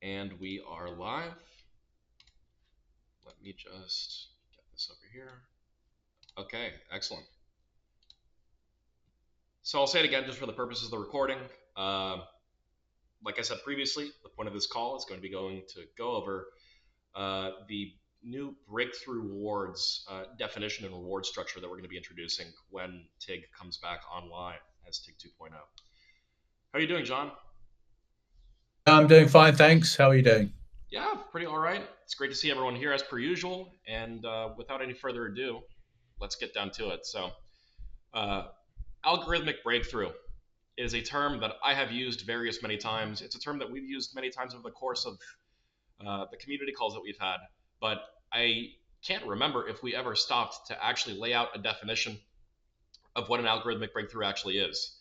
And we are live. Let me just get this over here. Okay, excellent. So I'll say it again just for the purposes of the recording. Uh, like I said previously, the point of this call is going to be going to go over the new breakthrough rewards definition and reward structure that we're going to be introducing when TIG comes back online as TIG 2.0. How are you doing, John? I'm doing fine, thanks. How are you doing? Yeah, pretty all right. It's great to see everyone here as per usual. And without any further ado, let's get down to it. So, uh, algorithmic breakthrough is a term that I have used various many times. It's a term that we've used many times over the course of the community calls that we've had, but I can't remember if we ever stopped to actually lay out a definition of what an algorithmic breakthrough actually is.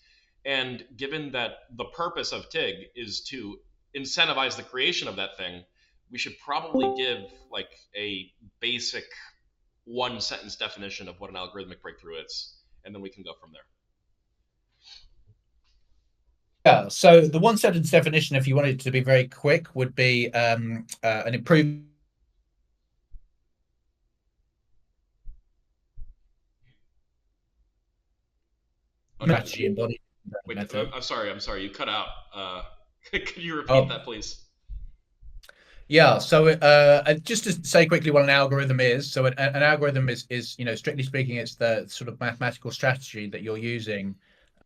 And given that the purpose of TIG is to incentivize the creation of that thing, we should probably give like a basic one sentence definition of what an algorithmic breakthrough is, and then we can go from there. Yeah, so the one sentence definition, if you wanted to be very quick, would be an improved Oh, did strategy embodied in the wait? method. I'm sorry. You cut out. Could you repeat Oh, that, please? yeah. So just to say quickly what an algorithm is. So an algorithm is, strictly speaking, it's the sort of mathematical strategy that you're using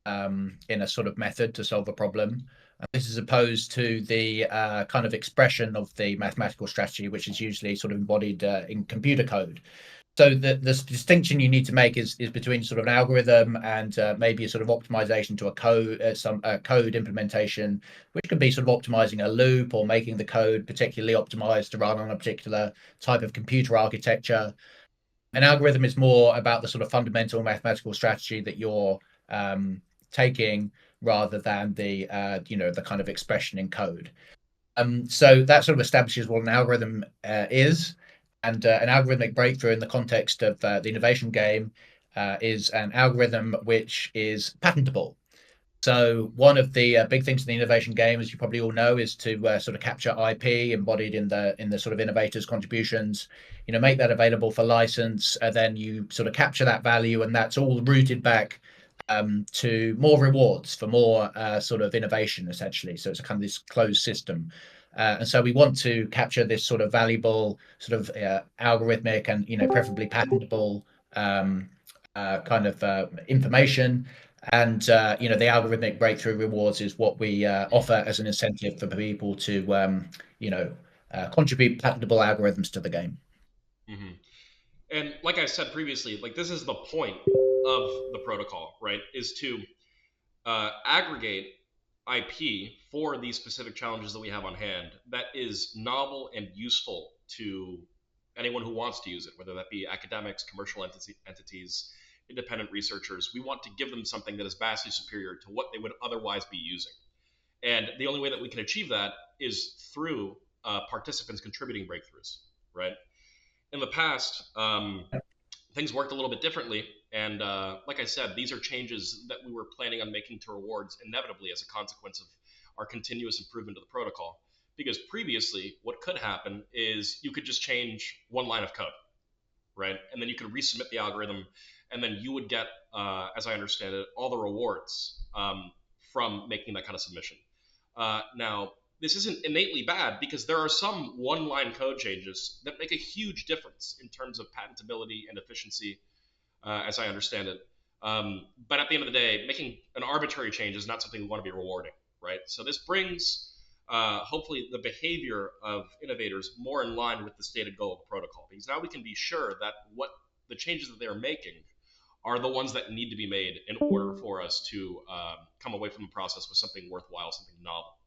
in a sort of method to solve a problem. And this is opposed to the kind of expression of the mathematical strategy, which is usually sort of embodied in computer code. So the distinction you need to make is between sort of an algorithm and maybe a sort of optimization to a code, some code implementation, which can be sort of optimizing a loop or making the code particularly optimized to run on a particular type of computer architecture. An algorithm is more about the sort of fundamental mathematical strategy that you're taking rather than the the kind of expression in code. So that sort of establishes what an algorithm is, and an algorithmic breakthrough in the context of the innovation game is an algorithm which is patentable. So one of the big things in the innovation game, as you probably all know, is to sort of capture IP embodied in the sort of innovators' contributions. Make that available for license, and then you sort of capture that value, and that's all rooted back to more rewards for more sort of innovation, essentially. So it's a kind of this closed system. And so we want to capture this sort of valuable, sort of algorithmic and preferably patentable kind of information. And the algorithmic breakthrough rewards is what we offer as an incentive for people to contribute patentable algorithms to the game. Hmm. And like I said previously, like this is the point of the protocol, right? Is to aggregate IP for these specific challenges that we have on hand that is novel and useful to anyone who wants to use it, whether that be academics, commercial entities, independent researchers. We want to give them something that is vastly superior to what they would otherwise be using. And the only way that we can achieve that is through participants contributing breakthroughs, right? In the past, things worked a little bit differently. And like I said, these are changes that we were planning on making to rewards inevitably as a consequence of our continuous improvement of the protocol. Because previously, what could happen is you could just change one line of code, right? And then you could resubmit the algorithm, and then you would get, as I understand it, all the rewards from making that kind of submission. Now, this isn't innately bad because there are some one line code changes that make a huge difference in terms of patentability and efficiency, as I understand it. But at the end of the day, making an arbitrary change is not something we want to be rewarding, right? So this brings hopefully the behavior of innovators more in line with the stated goal of the protocol, because now we can be sure that what the changes that they're making are the ones that need to be made in order for us to come away from the process with something worthwhile, something novel.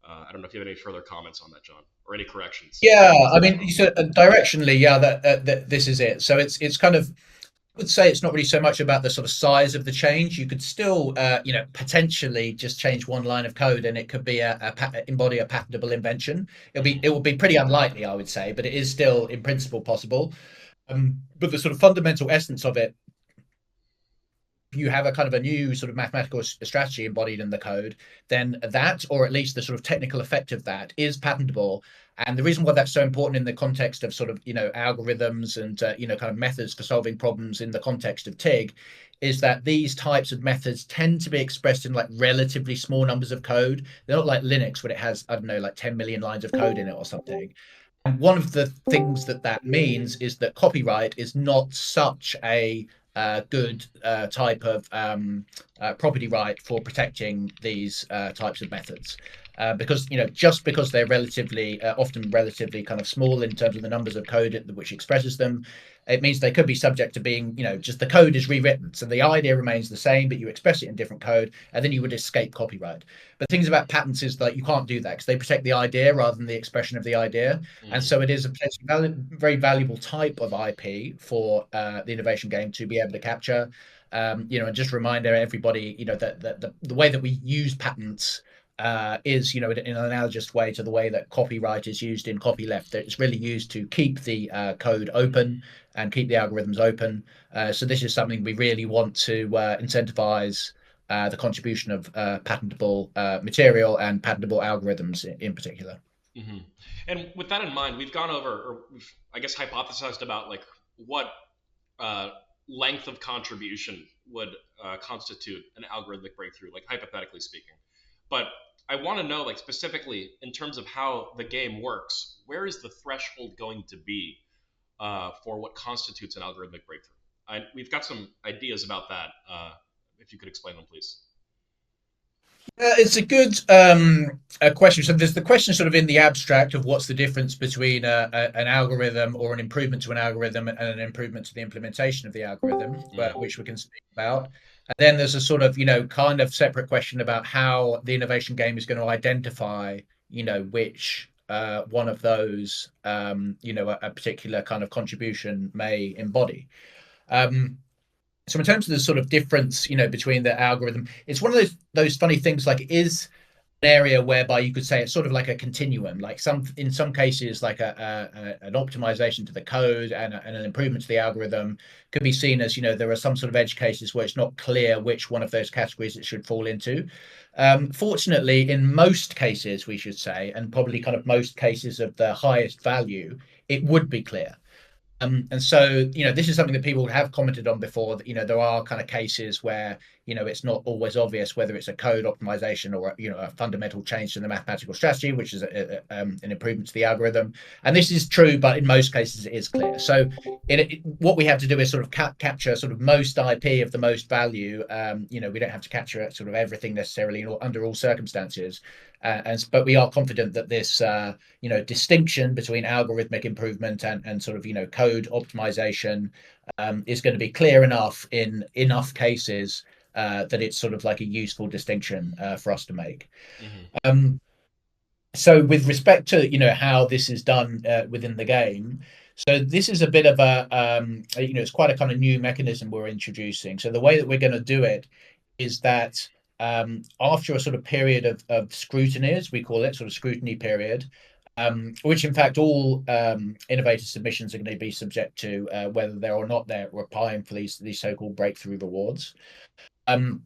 I don't know if you have any further comments on that, John, or any corrections Yeah, to I this mean, one. you said directionally, yeah, that this is it. So it's kind of, I would say it's not really so much about the sort of size of the change. You could still, potentially just change one line of code, and it could be embody a patentable invention. It Mm-hmm. will be pretty unlikely, I would say, but it is still in principle possible. But the sort of fundamental essence of it you have a kind of a new sort of mathematical strategy embodied in the code, then that, or at least the sort of technical effect of that, is patentable. And the reason why that's so important in the context of sort of, algorithms and, kind of methods for solving problems in the context of TIG is that these types of methods tend to be expressed in like relatively small numbers of code. They're not like Linux, where it has, I don't know, like 10 million lines of code in it or something. And one of the things that that means is that copyright is not such a good type of property right for protecting these types of methods. Because just because they're relatively often relatively kind of small in terms of the numbers of code which expresses them, it means they could be subject to being, just the code is rewritten, so the idea remains the same, but you express it in different code, and then you would escape copyright. But things about patents is that you can't do that because they protect the idea rather than the expression of the idea. And Mm-hmm. so it is a very valuable type of IP for the innovation game to be able to capture. And just remind everybody, that the way that we use patents is, in an analogous way to the way that copyright is used in copyleft. That it's really used to keep the code open and keep the algorithms open. So this is something we really want to incentivize the contribution of patentable material and patentable algorithms in particular. Mm-hmm. And with that in mind, we've gone over, or we've, I guess, hypothesized about like what uh, length of contribution would constitute an algorithmic breakthrough, like hypothetically speaking. But I want to know, like specifically in terms of how the game works, where is the threshold going to be for what constitutes an algorithmic breakthrough? We've got some ideas about that. If you could explain them, please. It's a good a question. So there's the question sort of in the abstract of what's the difference between an algorithm or an improvement to an algorithm and an improvement to the implementation of the algorithm, Mm-hmm. which we can speak about. And then there's a sort of, kind of separate question about how the innovation game is going to identify, which one of those, a particular kind of contribution may embody. Um, so in terms of the sort of difference, between the algorithm, it's one of those funny things. Like, it is an area whereby you could say it's sort of like a continuum. Like in some cases, like an optimization to the code and an improvement to the algorithm could be seen as, there are some sort of edge cases where it's not clear which one of those categories it should fall into. Fortunately, in most cases, we should say, and probably kind of most cases of the highest value, it would be clear. And so, this is something that people have commented on before, that, there are kind of cases where, it's not always obvious whether it's a code optimization or, a fundamental change to the mathematical strategy, which is an improvement to the algorithm. And this is true, but in most cases it is clear. So what we have to do is sort of capture sort of most IP of the most value. We don't have to capture sort of everything necessarily under all circumstances. But we are confident that this distinction between algorithmic improvement and sort of code optimization is going to be clear enough in enough cases that it's sort of like a useful distinction for us to make. Mm-hmm. Um, so with respect to how this is done within the game, so this is a bit of it's quite a kind of new mechanism we're introducing. So the way that we're going to do it is that after a sort of period of scrutiny, as we call it, sort of scrutiny period, which in fact all innovator submissions are going to be subject to, whether they're or not they're applying for these so-called breakthrough rewards. Um,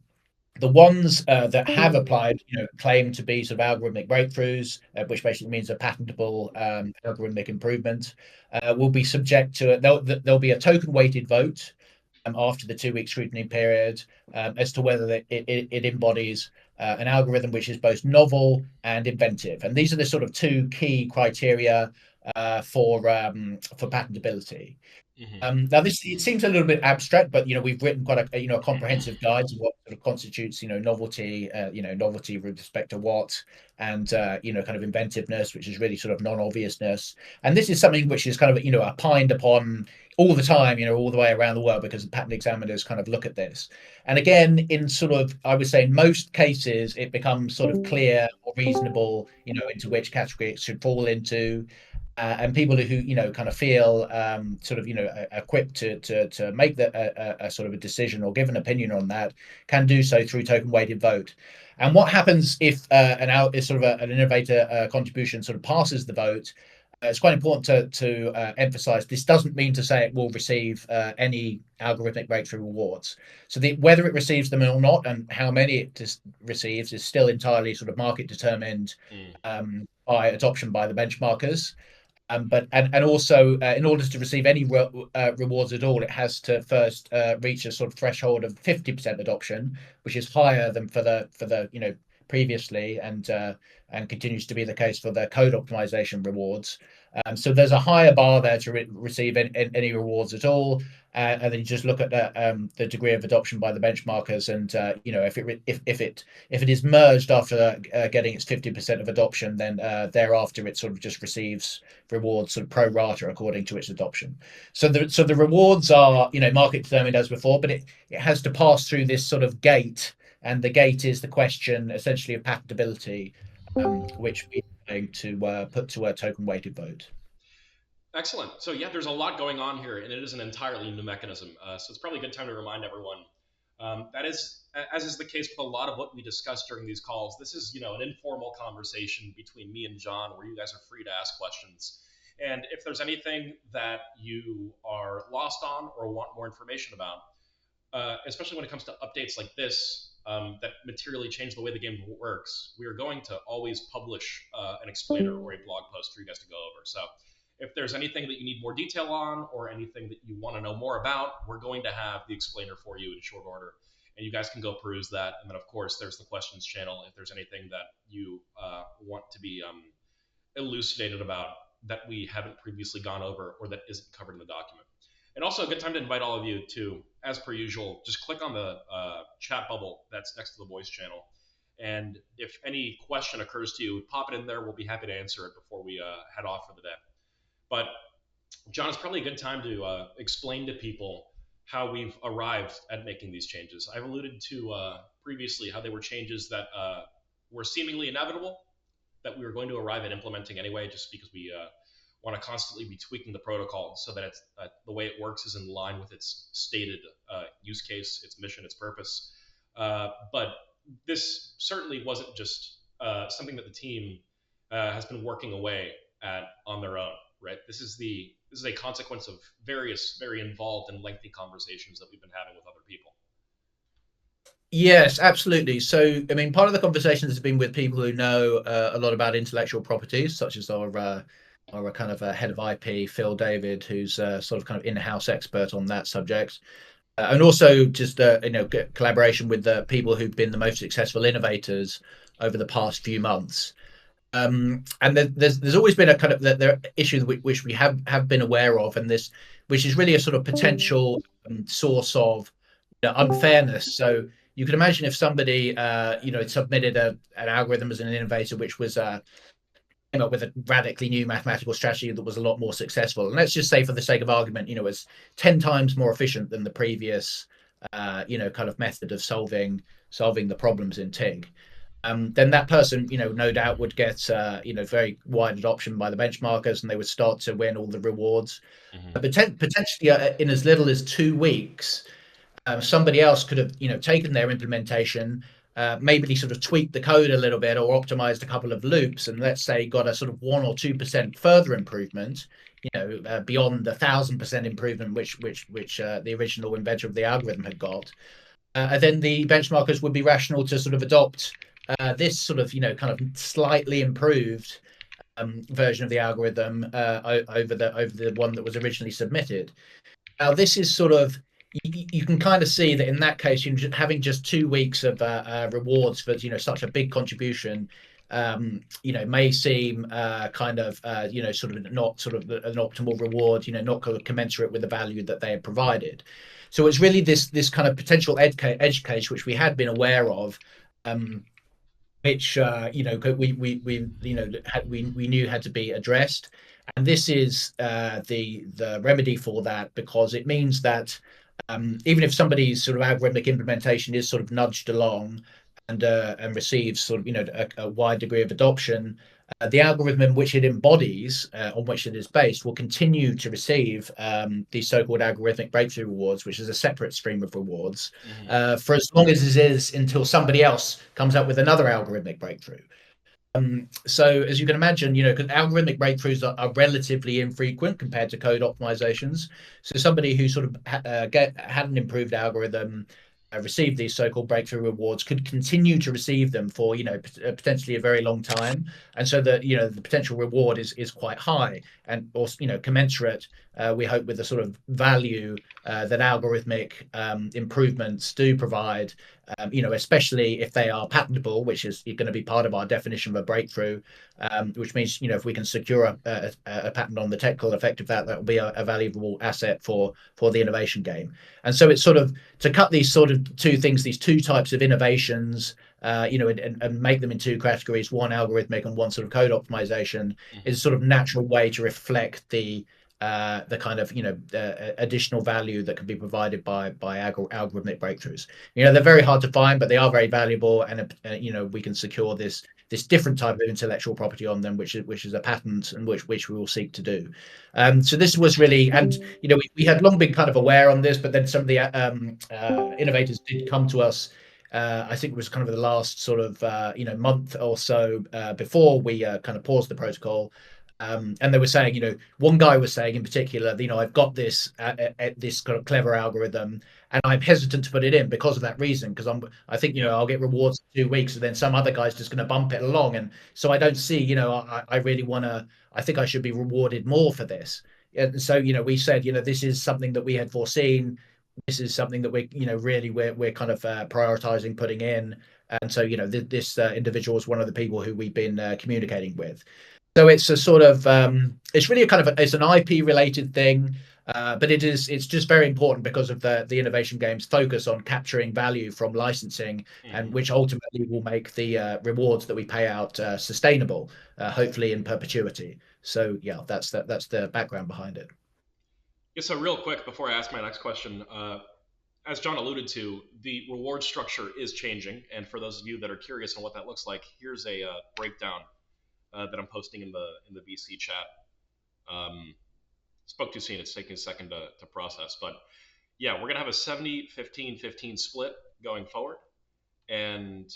the ones that have applied, claim to be sort of algorithmic breakthroughs, which basically means a patentable algorithmic improvement, will be subject to it. There'll be a token weighted vote after the 2 week scrutiny period as to whether it embodies an algorithm which is both novel and inventive. And these are the sort of two key criteria for patentability. Mm-hmm. Now, this it seems a little bit abstract, but we've written quite a comprehensive guide to what sort of constitutes novelty, novelty with respect to what, and kind of inventiveness, which is really sort of non-obviousness. And this is something which is kind of opined upon all the time, all the way around the world, because the patent examiners kind of look at this. And again, in sort of, I would say, in most cases, it becomes sort of clear or reasonable, into which category it should fall into. And people who kind of feel sort of equipped to make a sort of a decision or give an opinion on that can do so through token weighted vote. And what happens if an innovator contribution sort of passes the vote? it's quite important to emphasize this doesn't mean to say it will receive any algorithmic breakthrough rewards. So whether it receives them or not and how many it receives is still entirely sort of market determined Mm. by adoption by the benchmarkers. But and also in order to receive any rewards at all, it has to first reach a sort of threshold of 50% adoption, which is higher than for the previously and continues to be the case for the code optimization rewards. So there's a higher bar there to receive any rewards at all, and then you just look at the degree of adoption by the benchmarkers, and if it is merged after getting its 50% of adoption, then thereafter it sort of just receives rewards sort of pro rata according to its adoption. So the rewards are market determined as before, but it has to pass through this sort of gate, and the gate is the question essentially of patentability, which we are going to put to a token weighted vote. Excellent. So yeah, there's a lot going on here, and it is an entirely new mechanism. So it's probably a good time to remind everyone that is, as is the case with a lot of what we discuss during these calls. This is an informal conversation between me and John, where you guys are free to ask questions. And if there's anything that you are lost on or want more information about, especially when it comes to updates like this that materially change the way the game works, we are going to always publish an explainer or a blog post for you guys to go over. So if there's anything that you need more detail on or anything that you want to know more about, we're going to have the explainer for you in short order. And you guys can go peruse that. And then, of course, there's the questions channel if there's anything that you want to be elucidated about that we haven't previously gone over or that isn't covered in the document. And also a good time to invite all of you to, as per usual, just click on the chat bubble that's next to the voice channel. And if any question occurs to you, pop it in there. We'll be happy to answer it before we head off for the day. But John, it's probably a good time to explain to people how we've arrived at making these changes. I've alluded to previously how they were changes that were seemingly inevitable, that we were going to arrive at implementing anyway, just because we want to constantly be tweaking the protocol so that it's, the way it works is in line with its stated use case, its mission, its purpose. But this certainly wasn't just something that the team has been working away at on their own, right? This is a consequence of various very involved and lengthy conversations that we've been having with other people. Yes, absolutely. So, I mean, part of the conversations has been with people who know a lot about intellectual properties, such as our kind of head of IP, Phil David, who's sort of kind of in-house expert on that subject, and also just collaboration with the people who've been the most successful innovators over the past few months. And there's always been a kind of the issue which we have been aware of, and this which is really a sort of potential source of unfairness. So you can imagine if somebody submitted an algorithm as an innovator which was came up with a radically new mathematical strategy that was a lot more successful, and let's just say for the sake of argument was 10 times more efficient than the previous kind of method of solving the problems in TIG. Then that person, no doubt would get, very wide adoption by the benchmarkers, and they would start to win all the rewards. Mm-hmm. But potentially, in as little as 2 weeks, somebody else could have, taken their implementation, maybe sort of tweaked the code a little bit or optimized a couple of loops, and let's say got a sort of 1 or 2% further improvement, beyond the 1,000% improvement which the original inventor of the algorithm had got. Then the benchmarkers would be rational to sort of adopt this sort of kind of slightly improved version of the algorithm over the one that was originally submitted. Now this is sort of you can kind of see that in that case, having just 2 weeks of rewards for such a big contribution, may seem kind of sort of not sort of an optimal reward, not commensurate with the value that they had provided. So it's really this kind of potential edge case which we had been aware of, which we knew had to be addressed, and this is the remedy for that, because it means that even if somebody's sort of algorithmic implementation is sort of nudged along and receives sort of a wide degree of adoption, the algorithm in which it embodies, on which it is based, will continue to receive these so-called algorithmic breakthrough rewards, which is a separate stream of rewards, for as long as it is until somebody else comes up with another algorithmic breakthrough. So as you can imagine, because algorithmic breakthroughs are relatively infrequent compared to code optimizations. So somebody who sort of had an improved algorithm, received these so-called breakthrough rewards, could continue to receive them for potentially a very long time, and so that the potential reward is quite high and also commensurate. We hope with the sort of value that algorithmic improvements do provide, especially if they are patentable, which is going to be part of our definition of a breakthrough, which means, if we can secure a patent on the technical effect of that, that will be a valuable asset for the innovation game. And so it's sort of to cut these sort of two things, these two types of innovations, and make them in two categories, one algorithmic and one sort of code optimization, is a Hmm. sort of natural way to reflect the kind of additional value that can be provided by algorithmic breakthroughs. They're very hard to find, but they are very valuable, and we can secure this different type of intellectual property on them, which is a patent, and which we will seek to do. So this was really, and we had long been kind of aware on this, but then some of the innovators did come to us. I think it was kind of the last sort of month or so before we kind of paused the protocol. And they were saying, one guy was saying in particular, I've got this kind of clever algorithm, and I'm hesitant to put it in because of that reason. Because I think Yeah. I'll get rewards in 2 weeks, and then some other guy's just going to bump it along, and so I don't see, I really want to. I think I should be rewarded more for this. And so we said, this is something that we had foreseen. This is something that we're kind of prioritizing putting in. And so this individual is one of the people who we've been communicating with. So it's a sort of it's really a kind of it's an IP related thing, but it's just very important because of the innovation game's focus on capturing value from licensing, and Hmm. which ultimately will make the rewards that we pay out sustainable, hopefully in perpetuity. So yeah, that's the background behind it. Yeah, so real quick before I ask my next question, as John alluded to, the reward structure is changing, and for those of you that are curious on what that looks like, here's a breakdown that I'm posting in the VC chat. Um, Spoke too soon; it's taking a second to process, but yeah, we're gonna have a 70, 15, 15 split going forward, and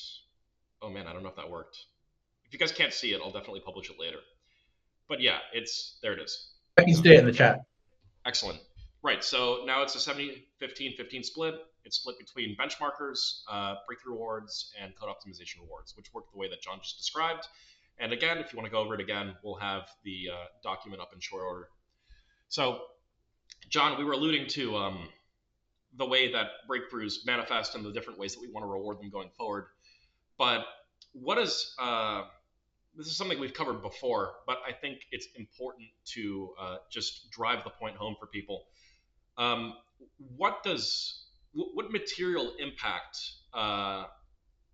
oh man, I don't know if that worked. If you guys can't see it, I'll definitely publish it later. But yeah, it's there. It is. I can see it in the chat. Excellent. Right. So now it's a 70, 15, 15 split. It's split between benchmarkers, breakthrough rewards, and code optimization rewards, which work the way that John just described. And again, if you want to go over it again, we'll have the document up in short order. So, John, we were alluding to the way that breakthroughs manifest and the different ways that we want to reward them going forward. But what is this is something we've covered before, but I think it's important to just drive the point home for people. Um, what material impact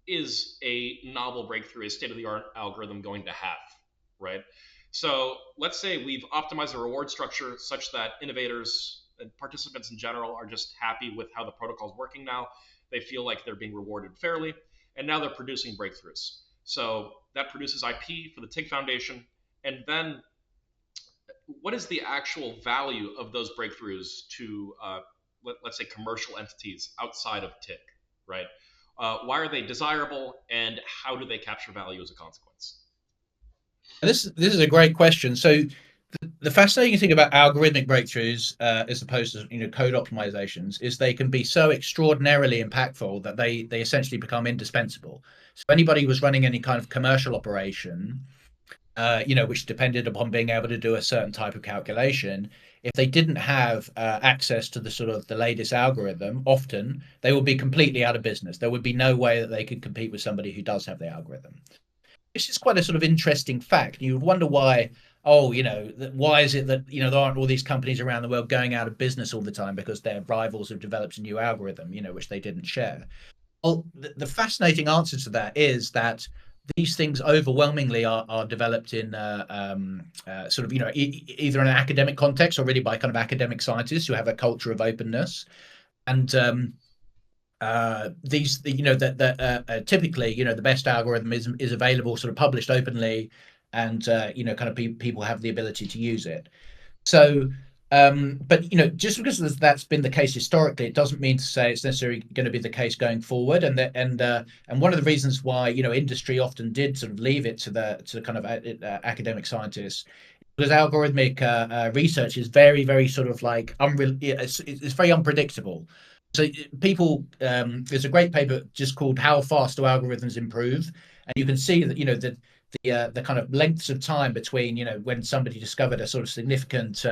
is a novel breakthrough, a state of the art algorithm going to have, right? So let's say we've optimized the reward structure such that innovators and participants in general are just happy with how the protocol is working now. They feel like they're being rewarded fairly, and now they're producing breakthroughs. So that produces IP for the TIG Foundation, and then what is the actual value of those breakthroughs to let's say commercial entities outside of TIC, right? Why are they desirable, and how do they capture value as a consequence? This is a great question. So the fascinating thing about algorithmic breakthroughs, as opposed to code optimizations, is they can be so extraordinarily impactful that they essentially become indispensable. So anybody who was running any kind of commercial operation, which depended upon being able to do a certain type of calculation, if they didn't have access to the sort of the latest algorithm, often they would be completely out of business. There would be no way that they could compete with somebody who does have the algorithm. This is quite a sort of interesting fact. You would wonder why. Oh, why is it that there aren't all these companies around the world going out of business all the time because their rivals have developed a new algorithm, which they didn't share? Well, the fascinating answer to that is that these things overwhelmingly are developed in sort of either in an academic context or really by kind of academic scientists who have a culture of openness. And these that typically the best algorithm is available sort of published openly, and kind of people have the ability to use it. So But just because that's been the case historically, it doesn't mean to say it's necessarily going to be the case going forward. And one of the reasons why industry often did sort of leave it to the kind of academic scientists, because algorithmic research is very, very sort of like unreal. It's very unpredictable. So people, there's a great paper just called "How Fast Do Algorithms Improve?" And you can see that the kind of lengths of time between when somebody discovered a sort of significant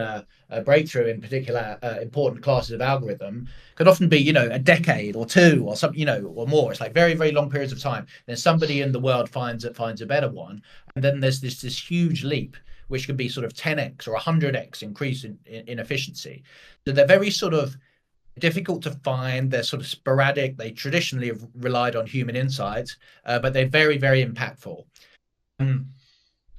breakthrough in particular important classes of algorithm could often be a decade or two or something or more. It's like very, very long periods of time. Then somebody in the world finds a better one, and then there's this huge leap which can be sort of 10x or 100x increase in efficiency. So they're very sort of difficult to find. They're sort of sporadic. They traditionally have relied on human insights, but they're very, very impactful. Um,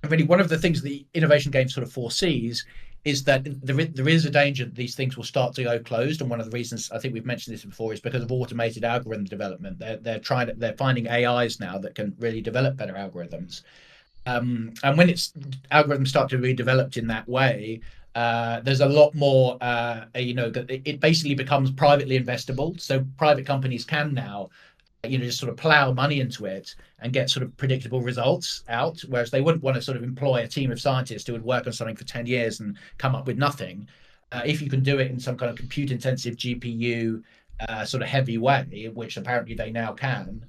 really, one of the things the innovation game sort of foresees is that there is a danger that these things will start to go closed. And one of the reasons I think we've mentioned this before is because of automated algorithm development. They're finding AIs now that can really develop better algorithms. And when it's algorithms start to be developed in that way, there's a lot more. It basically becomes privately investable. So private companies can now, just sort of plow money into it and get sort of predictable results out, whereas they wouldn't want to sort of employ a team of scientists who would work on something for 10 years and come up with nothing. If you can do it in some kind of compute intensive GPU sort of heavy way, which apparently they now can,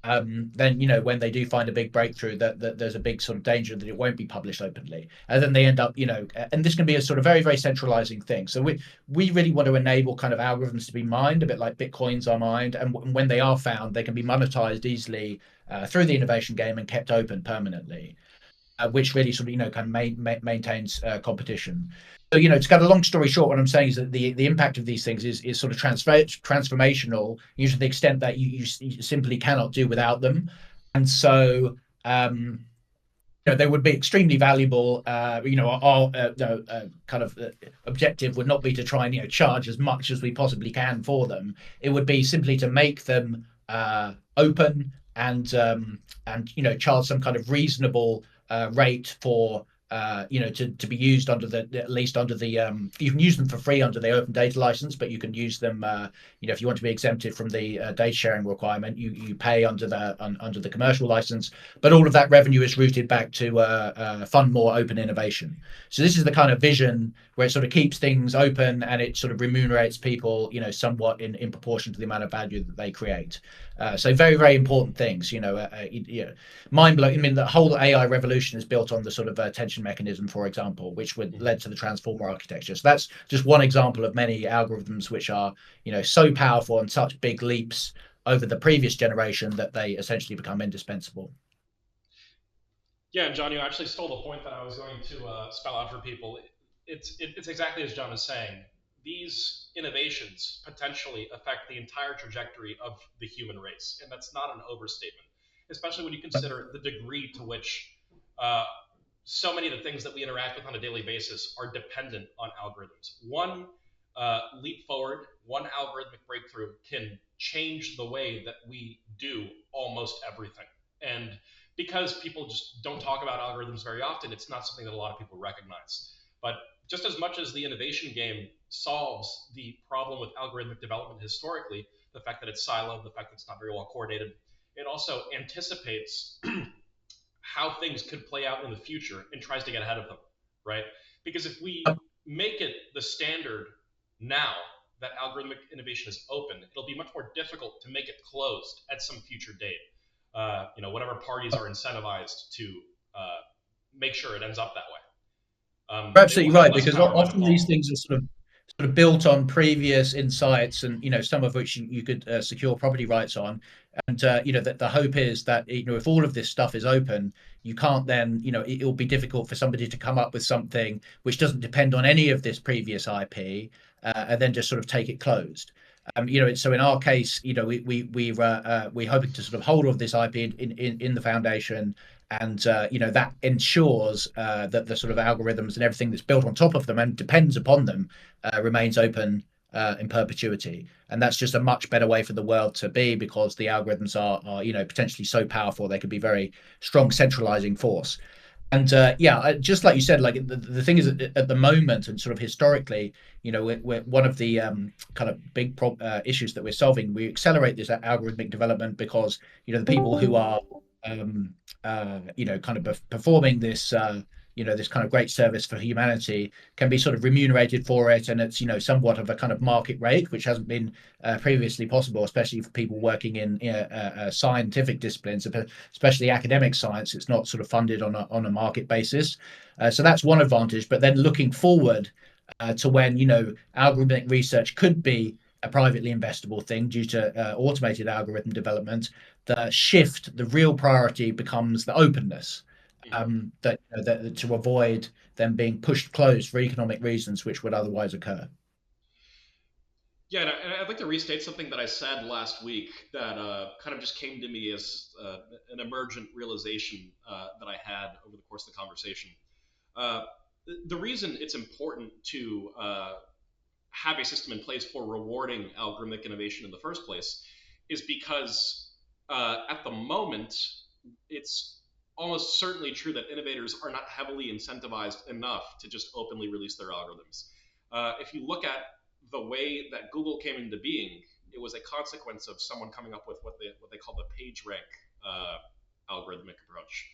then when they do find a big breakthrough, that there's a big sort of danger that it won't be published openly, and then they end up, and this can be a sort of very, very centralizing thing. So we really want to enable kind of algorithms to be mined a bit like bitcoins are mined, and when they are found, they can be monetized easily through the innovation game and kept open permanently, which really sort of kind of maintains competition. So to cut a long story short, what I'm saying is that the impact of these things is sort of transformational, usually to the extent that you simply cannot do without them, and so they would be extremely valuable. Our kind of objective would not be to try and charge as much as we possibly can for them. It would be simply to make them open and charge some kind of reasonable rate for to be used under at least under the you can use them for free under the open data license, but you can use them if you want to be exempted from the data sharing requirement, you pay under the commercial license. But all of that revenue is routed back to fund more open innovation. So this is the kind of vision where it sort of keeps things open and it sort of remunerates people somewhat in proportion to the amount of value that they create. So very, very important things. Mind blowing. I mean, the whole AI revolution is built on the sort of attention mechanism, for example, which would led to the transformer architecture. So that's just one example of many algorithms which are so powerful and such big leaps over the previous generation that they essentially become indispensable. Yeah, and John, you actually stole the point that I was going to spell out for people. It's exactly as John is saying. These innovations potentially affect the entire trajectory of the human race, and that's not an overstatement, especially when you consider the degree to which uh, so many of the things that we interact with on a daily basis are dependent on algorithms. One leap forward, one algorithmic breakthrough can change the way that we do almost everything. And because people just don't talk about algorithms very often, it's not something that a lot of people recognize. But just as much as the innovation game solves the problem with algorithmic development historically, the fact that it's siloed, the fact that it's not very well coordinated, it also anticipates how things could play out in the future and tries to get ahead of them, right? Because if we make it the standard now that algorithmic innovation is open, it'll be much more difficult to make it closed at some future date. Whatever parties are incentivized to make sure it ends up that way. You're They will absolutely have right, less because power by often these default. things are sort of built on previous insights, and some of which you could secure property rights on. And that the hope is that if all of this stuff is open, you can't then it'll be difficult for somebody to come up with something which doesn't depend on any of this previous IP, and then just sort of take it closed. So in our case, we're hoping to sort of hold all of this IP in the foundation, and that ensures that the sort of algorithms and everything that's built on top of them and depends upon them remains open in perpetuity. And that's just a much better way for the world to be, because the algorithms are potentially so powerful they could be very strong centralizing force. And yeah, just like you said, like the thing is at the moment and sort of historically, we're one of the kind of big issues that we're solving. We accelerate this algorithmic development because the people who are um, kind of performing this this kind of great service for humanity can be sort of remunerated for it, and it's somewhat of a kind of market rate, which hasn't been previously possible, especially for people working in scientific disciplines, especially academic science. It's not sort of funded on a market basis. So that's one advantage. But then looking forward to when algorithmic research could be a privately investable thing due to automated algorithm development, the real priority becomes the openness. Mhm. That to avoid them being pushed closed for economic reasons, which would otherwise occur. Yeah, and I'd like to restate something that I said last week that kind of just came to me as an emergent realization that I had over the course of the conversation. Uh, the reason it's important to have a system in place for rewarding algorithmic innovation in the first place is because at the moment, it's almost certainly true that innovators are not heavily incentivized enough to just openly release their algorithms. If you look at the way that Google came into being, it was a consequence of someone coming up with what they call the page rank algorithmic approach.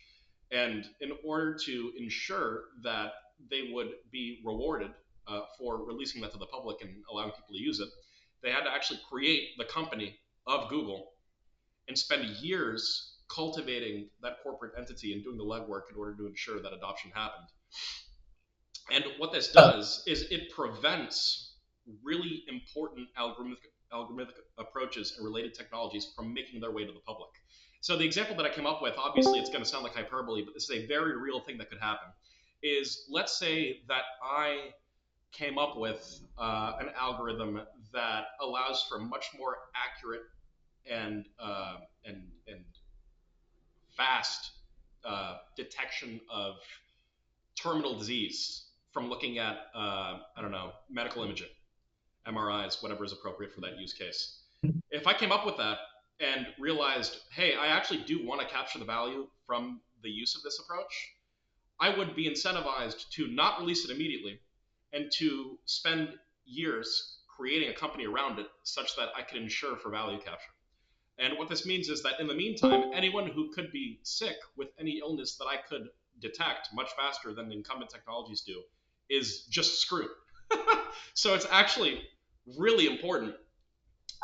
And in order to ensure that they would be rewarded for releasing that to the public and allowing people to use it, they had to actually create the company of Google and spend years cultivating that corporate entity and doing the legwork in order to ensure that adoption happened. And what this Uh, does is it prevents really important algorithmic approaches and related technologies from making their way to the public. So the example that I came up with, obviously it's going to sound like hyperbole, but this is a very real thing that could happen. Is let's say that I came up with an algorithm that allows for much more accurate and fast detection of terminal disease from looking at I don't know, medical imaging, MRIs, whatever is appropriate for that use case. If I came up with that and realized, hey, I actually do want to capture the value from the use of this approach, I would be incentivized to not release it immediately and to spend years creating a company around it such that I could ensure for value capture. And what this means is that in the meantime, anyone who could be sick with any illness that I could detect much faster than the incumbent technologies do is just screwed. So it's actually really important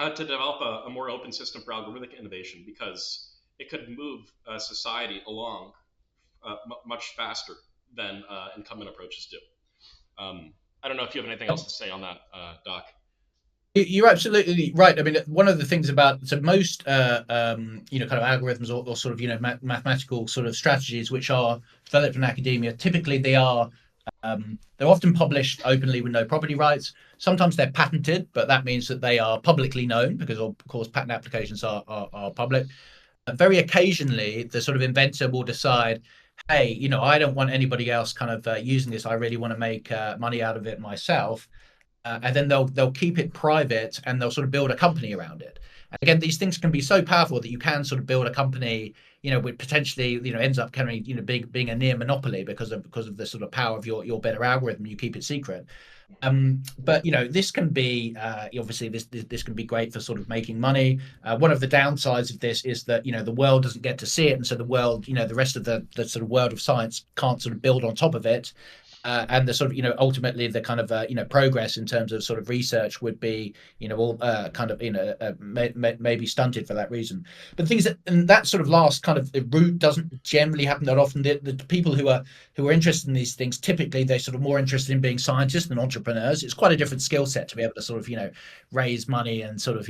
to develop a more open system for algorithmic innovation because it could move society along much faster than incumbent approaches do. I don't know if you have anything else to say on that, Doc. You're absolutely right. I mean, one of the things about most kind of algorithms or sort of mathematical sort of strategies which are developed in academia, typically they're often published openly with no property rights. Sometimes they're patented, but that means that they are publicly known because, of course, patent applications are public. Very occasionally, the sort of inventor will decide, hey, I don't want anybody else kind of using this. I really want to make money out of it myself, and then they'll keep it private and they'll sort of build a company around it. And again, these things can be so powerful that you can sort of build a company, which potentially ends up kind of being a near monopoly because of the sort of power of your better algorithm. You keep it secret. But this can be obviously this can be great for sort of making money. One of the downsides of this is that the world doesn't get to see it, and so the world, the rest of the sort of world of science can't sort of build on top of it. And the sort of ultimately the kind of progress in terms of sort of research would be all kind of maybe stunted for that reason. But the thing is that and that sort of last kind of route doesn't generally happen that often. The people who are interested in these things, typically they're sort of more interested in being scientists than entrepreneurs. It's quite a different skill set to be able to sort of raise money and sort of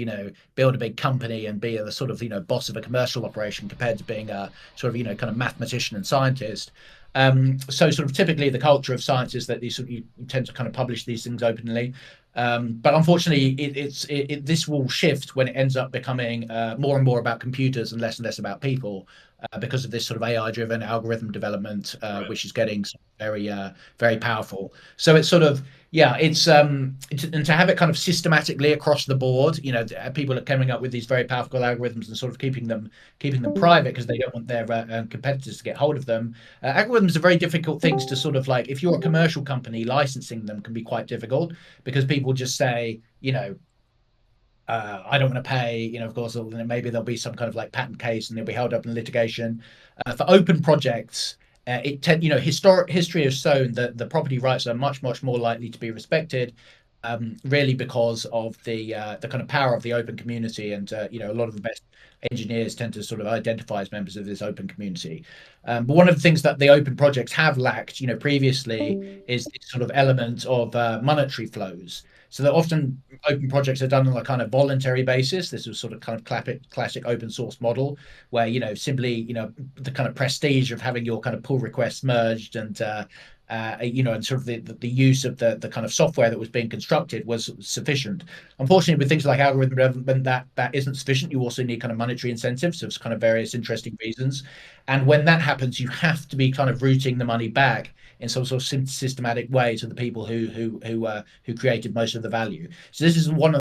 build a big company and be a sort of boss of a commercial operation compared to being a sort of kind of mathematician and scientist. So sort of typically the culture of science is that you tend to kind of publish these things openly. But unfortunately, this will shift when it ends up becoming more and more about computers and less about people. because of this sort of AI-driven algorithm development, Right. which is getting very very powerful. So it's sort of, yeah, and to have it kind of systematically across the board, people are coming up with these very powerful algorithms and sort of keeping them private because they don't want their competitors to get hold of them. Algorithms are very difficult things to sort of like, if you're a commercial company, licensing them can be quite difficult because people just say, I don't want to pay, of course, maybe there'll be some kind of like patent case and they'll be held up in litigation. For open projects, historic history has shown that the property rights are much, much more likely to be respected, really because of the kind of power of the open community, and a lot of the best engineers tend to sort of identify as members of this open community. But one of the things that the open projects have lacked, previously, is this sort of element of monetary flows. So that often open projects are done on a kind of voluntary basis. This was sort of kind of classic open source model where, simply, the kind of prestige of having your kind of pull requests merged and sort of the use of the kind of software that was being constructed was sufficient. Unfortunately, with things like algorithm development, that isn't sufficient. You also need kind of monetary incentives of kind of various interesting reasons. And when that happens, you have to be kind of routing the money back in some sort of systematic way to the people who created most of the value. So this is one of